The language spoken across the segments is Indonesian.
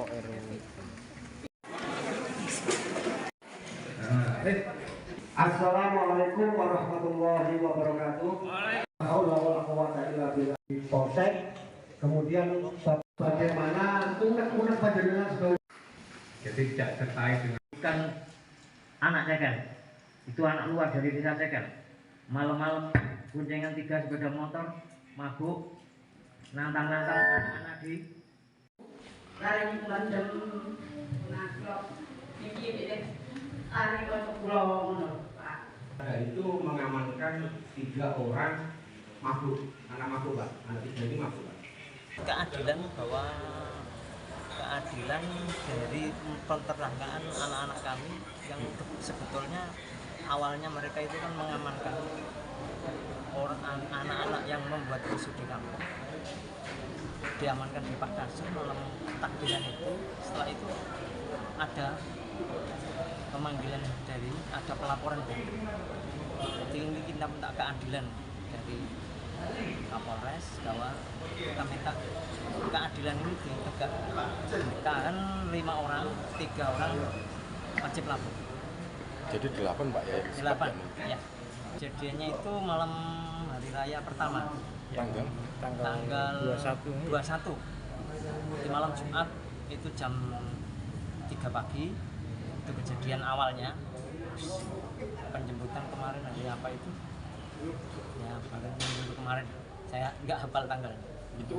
RW. Assalamualaikum warahmatullahi wabarakatuh. Polsek. Kemudian bagaimana unek panjenengan sebagai jadi tidak terkait dengan bukan anak cekel, itu anak luar dari desa cekel. Malam-malam guncengan 3 sepeda motor mabuk nantang-nantang anak-anak di lari bulan jam naklok iki deh lari ke pulau Pak. Itu mengamankan 3 orang mabuk, anak mabuk Pak, anak 3 ini mabuk Pak. Keadilan bahwa keadilan dari penterangkaan anak-anak kami yang sebetulnya awalnya mereka itu kan mengamankan orang anak-anak yang membuat rusuh di kampung, diamankan di Pak Kasum malam takbiran itu. Setelah itu ada pemanggilan dari ada pelaporan dari jadi ini kita minta keadilan dari Kapolres bahwa kita minta keadilan ini ditegakkan. Kan 5 orang, 3 orang wajib lapor. Jadi 8 Pak ya? 8 ya. Kejadiannya itu malam hari raya pertama. Tanggal 21. Di malam Jumat itu jam 3 pagi. Itu kejadian awalnya. Penjemputan kemarin hari apa itu? Ya, penjemput kemarin. Saya nggak hafal tanggalnya.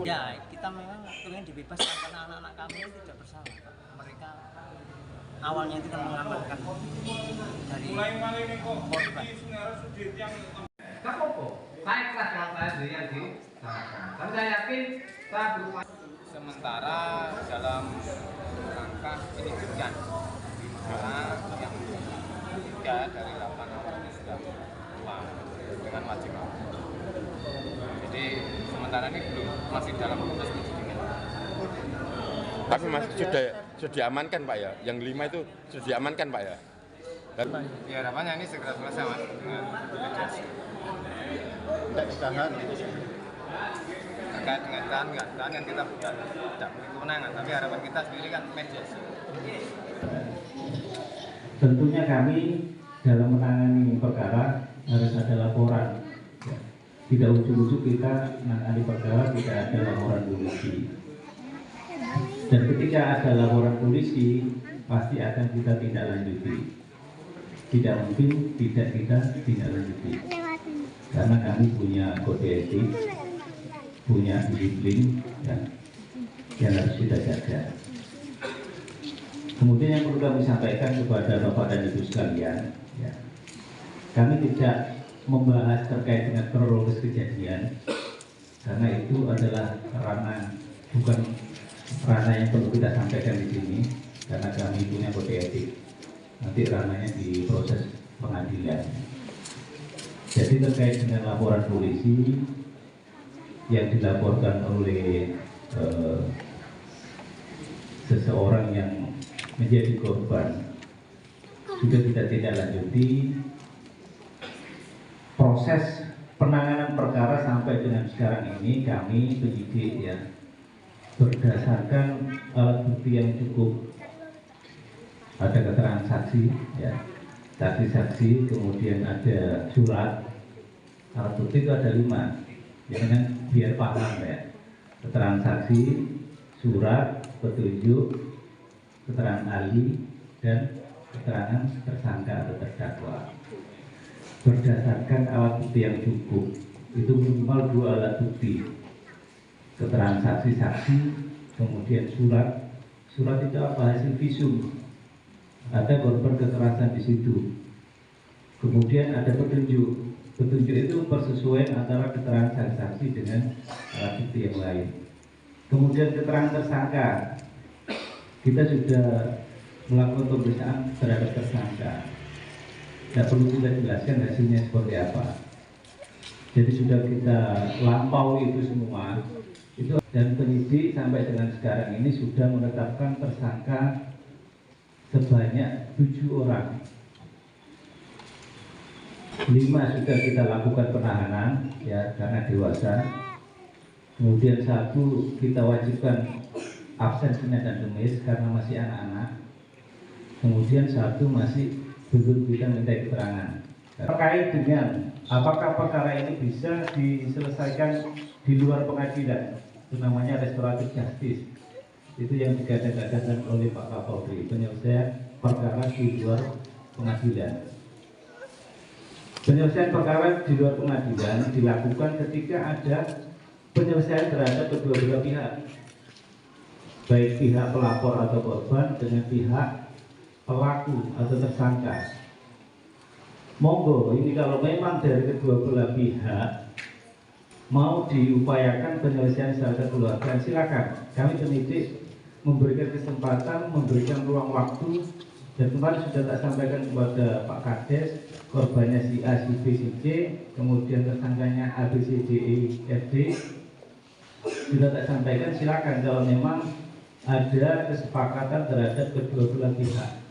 Ya, kita memang ingin dibebaskan karena anak-anak kami tidak bersalah. Mereka awalnya itu kan mengamankan dari korban. Kapopo, saya ikhlas kalau saya sendiri yang disalahkan. Tapi saya yakin saya berupaya. Sementara dalam rangka penyidikan karena yang 3 dari 8 orang ini sudah keluar dengan wajib lapor. Jadi sementara ini belum masih dalam proses penyidikan. Tapi masih sudah diamankan Pak ya? Yang 5 itu sudah diamankan Pak ya? Ya harapannya ini segera selesai Mas dengan mediasi. Tidak ditahan. Terkait dengan tahan kan kita bukan tidak memiliki kewenangan, tapi harapan kita sendiri kan mediasi. Tentunya kami dalam menangani perkara harus ada laporan. Tidak ujuk-ujuk kita menangani perkara tidak ada laporan polisi. Dan ketika ada laporan polisi pasti akan kita tindak lanjuti. Tidak mungkin tidak kita tindak lanjuti. Karena kami punya kode etik, punya disiplin yang harus kita jaga. Kemudian yang perlu kami sampaikan kepada Bapak dan Ibu sekalian, ya, kami tidak membahas terkait dengan kronologis kejadian, karena itu adalah bukan ranah yang perlu kita sampaikan di sini, karena kami punya kode etik. Nanti ranahnya di proses pengadilan. Jadi terkait dengan laporan polisi yang dilaporkan oleh seseorang yang menjadi korban, sudah kita tidak lanjuti. Proses penanganan perkara sampai dengan sekarang ini kami penyidik ya berdasarkan alat bukti yang cukup, ada keterangan saksi ya, saksi-saksi, kemudian ada surat. Alat bukti itu ada 5 ya, kan biar paham ya, keterangan saksi, surat, petunjuk, keterangan ahli, dan keterangan tersangka atau terdakwa. Berdasarkan alat bukti yang cukup, itu minimal 2 alat bukti, keterangan saksi-saksi, kemudian surat. Surat itu apa? Hasil visum, ada korban kekerasan di situ. Kemudian ada petunjuk. Petunjuk itu persesuaian antara keterangan saksi-saksi dengan alat bukti yang lain. Kemudian keterangan tersangka, kita sudah melakukan pemeriksaan terhadap tersangka. Tidak perlu kita jelaskan hasilnya seperti apa. Jadi sudah kita lampaui itu semua. Itu dan penyidik sampai dengan sekarang ini sudah menetapkan tersangka sebanyak 7 orang. 5 sudah kita lakukan penahanan ya karena dewasa. Kemudian 1 kita wajibkan absen Senin dan Kamis karena masih anak-anak. Kemudian Sabtu masih belum kita minta keterangan. Terkait dengan apakah perkara ini bisa diselesaikan di luar pengadilan, itu namanya restoratif justice. Itu yang digadang-gadangkan oleh Pak Kapolri, penyelesaian perkara di luar pengadilan. Penyelesaian perkara di luar pengadilan dilakukan ketika ada penyelesaian terhadap kedua belah pihak, baik pihak pelapor atau korban dengan pihak pelaku atau tersangka. Monggo, ini kalau memang dari kedua belah pihak mau diupayakan penyelesaian secara kekeluargaan, silakan. Kami penyidik memberikan kesempatan, memberikan ruang waktu, dan kemarin sudah tak sampaikan kepada Pak Kades, korbannya si A, si B, si C, kemudian tersangkanya A, B, C, D, E, F, D, sudah tak sampaikan, silakan kalau memang ada kesepakatan terhadap kedua belah pihak.